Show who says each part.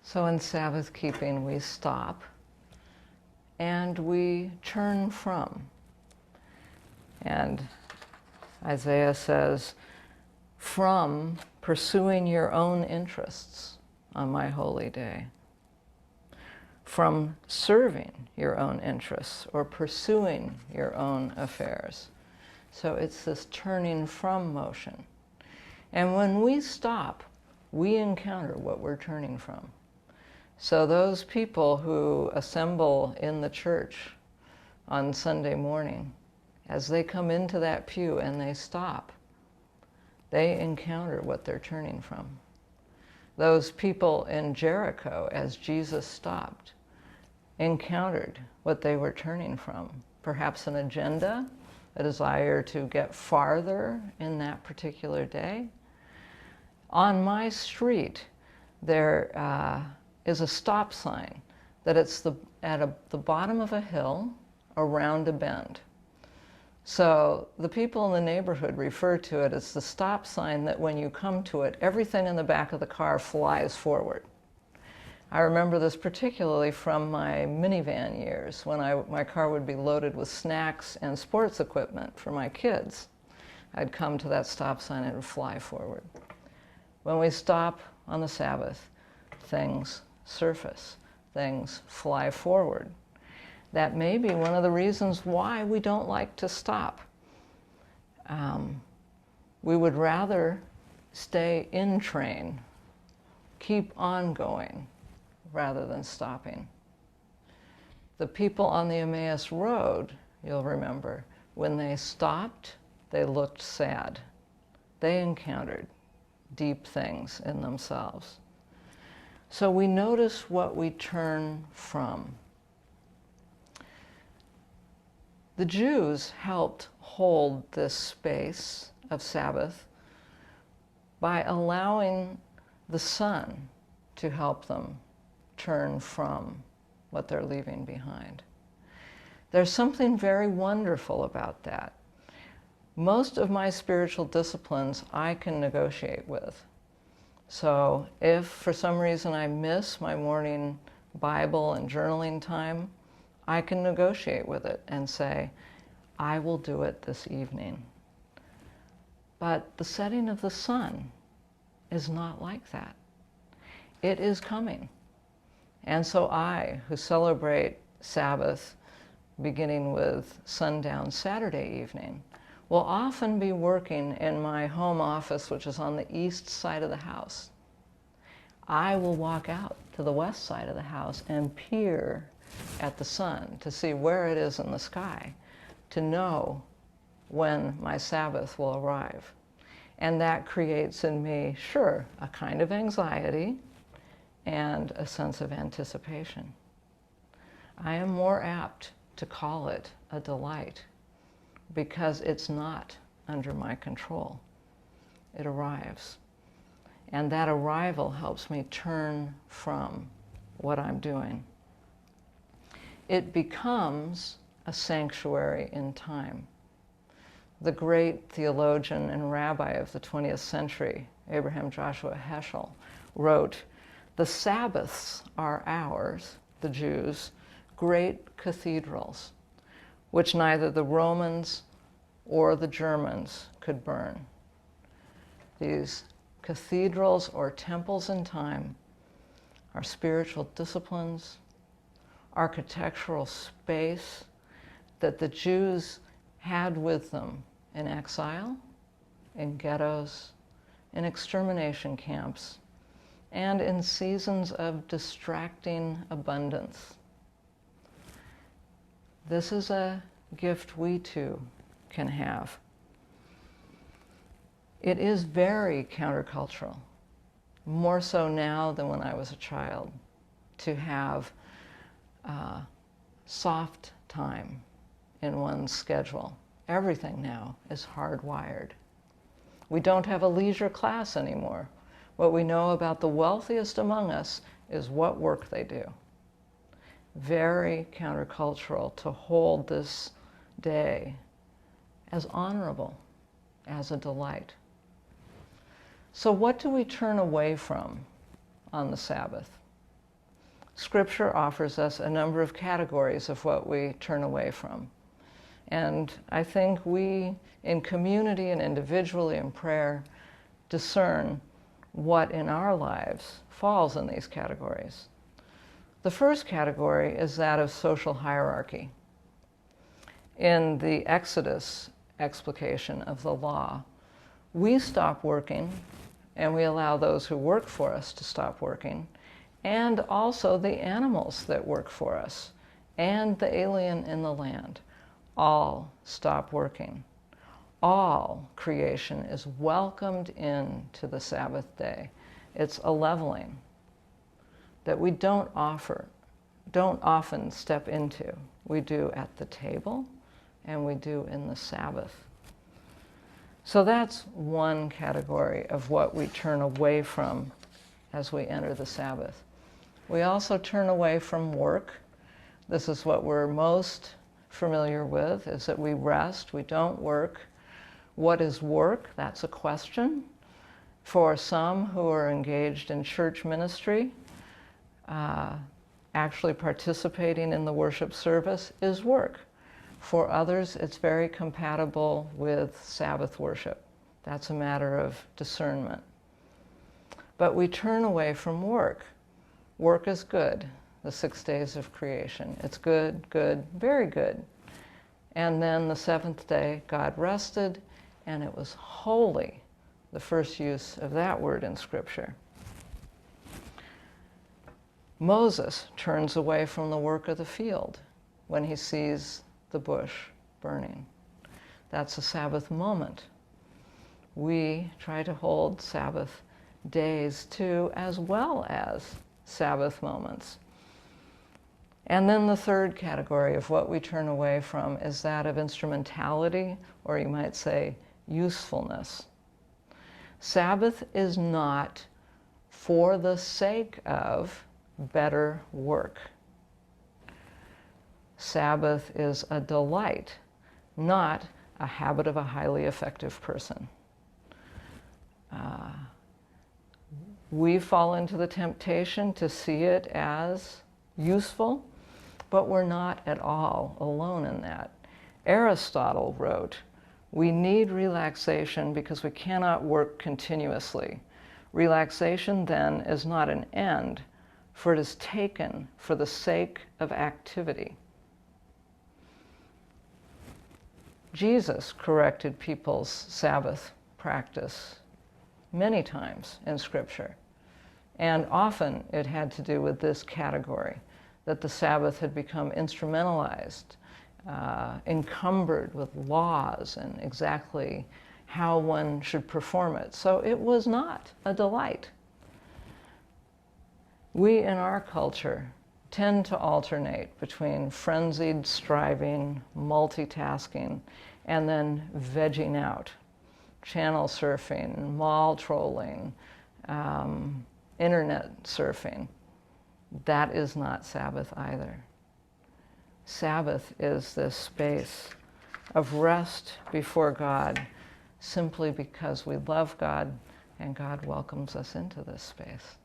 Speaker 1: So in Sabbath keeping, we stop and we turn from. And Isaiah says, from pursuing your own interests on my holy day, from serving your own interests or pursuing your own affairs. So it's this turning from motion. And when we stop, we encounter what we're turning from. So those people who assemble in the church on Sunday morning, as they come into that pew and they stop, they encounter what they're turning from. Those people in Jericho, as Jesus stopped, encountered what they were turning from. Perhaps an agenda, a desire to get farther in that particular day. On my street, there is a stop sign that it's at the bottom of a hill around a bend. So the people in the neighborhood refer to it as the stop sign that when you come to it, everything in the back of the car flies forward. I remember this particularly from my minivan years when my car would be loaded with snacks and sports equipment for my kids. I'd come to that stop sign and it would fly forward. When we stop on the Sabbath, things surface, things fly forward. That may be one of the reasons why we don't like to stop. We would rather stay in train, keep on going, rather than stopping. The people on the Emmaus Road, you'll remember, when they stopped, they looked sad. They encountered deep things in themselves. So we notice what we turn from. The Jews helped hold this space of Sabbath by allowing the sun to help them turn from what they're leaving behind. There's something very wonderful about that. Most of my spiritual disciplines I can negotiate with. So if for some reason I miss my morning Bible and journaling time, I can negotiate with it and say, I will do it this evening. But the setting of the sun is not like that. It is coming. And so I, who celebrate Sabbath beginning with sundown Saturday evening, will often be working in my home office, which is on the east side of the house. I will walk out to the west side of the house and peer at the sun to see where it is in the sky, to know when my Sabbath will arrive. And that creates in me, sure, a kind of anxiety and a sense of anticipation. I am more apt to call it a delight because it's not under my control. It arrives. And that arrival helps me turn from what I'm doing. It becomes a sanctuary in time. The great theologian and rabbi of the 20th century, Abraham Joshua Heschel, wrote, "The Sabbaths are ours, the Jews, great cathedrals, which neither the Romans or the Germans could burn." These cathedrals or temples in time are spiritual disciplines, architectural space that the Jews had with them in exile, in ghettos, in extermination camps, and in seasons of distracting abundance. This is a gift we too can have. It is very countercultural, more so now than when I was a child, to have soft time in one's schedule. Everything now is hardwired. We don't have a leisure class anymore. What we know about the wealthiest among us is what work they do. Very countercultural to hold this day as honorable, as a delight. So what do we turn away from on the Sabbath? Scripture offers us a number of categories of what we turn away from. And I think we, in community and individually in prayer, discern what in our lives falls in these categories. The first category is that of social hierarchy. In the Exodus explication of the law, we stop working and we allow those who work for us to stop working, and also the animals that work for us and the alien in the land all stop working. All creation is welcomed into the Sabbath day. It's a leveling that we don't often step into. We do at the table and we do in the Sabbath. So that's one category of what we turn away from as we enter the Sabbath. We also turn away from work. This is what we're most familiar with, is that we rest, we don't work. What is work? That's a question. For some who are engaged in church ministry, actually participating in the worship service is work. For others, it's very compatible with Sabbath worship. That's a matter of discernment. But we turn away from work. Work is good, the 6 days of creation. It's good, good, very good. And then the seventh day, God rested, and it was holy, the first use of that word in Scripture. Moses turns away from the work of the field when he sees the bush burning. That's a Sabbath moment. We try to hold Sabbath days too, as well as Sabbath moments. And then the third category of what we turn away from is that of instrumentality, or you might say usefulness. Sabbath is not for the sake of better work. Sabbath is a delight, not a habit of a highly effective person. We fall into the temptation to see it as useful, but we're not at all alone in that. Aristotle wrote, "We need relaxation because we cannot work continuously. Relaxation, then, is not an end, for it is taken for the sake of activity." Jesus corrected people's Sabbath practice many times in Scripture. And often it had to do with this category, that the Sabbath had become instrumentalized, encumbered with laws and exactly how one should perform it. So it was not a delight. We in our culture tend to alternate between frenzied striving, multitasking, and then vegging out, channel surfing, mall trolling, internet surfing. That is not Sabbath either. Sabbath is this space of rest before God simply because we love God and God welcomes us into this space.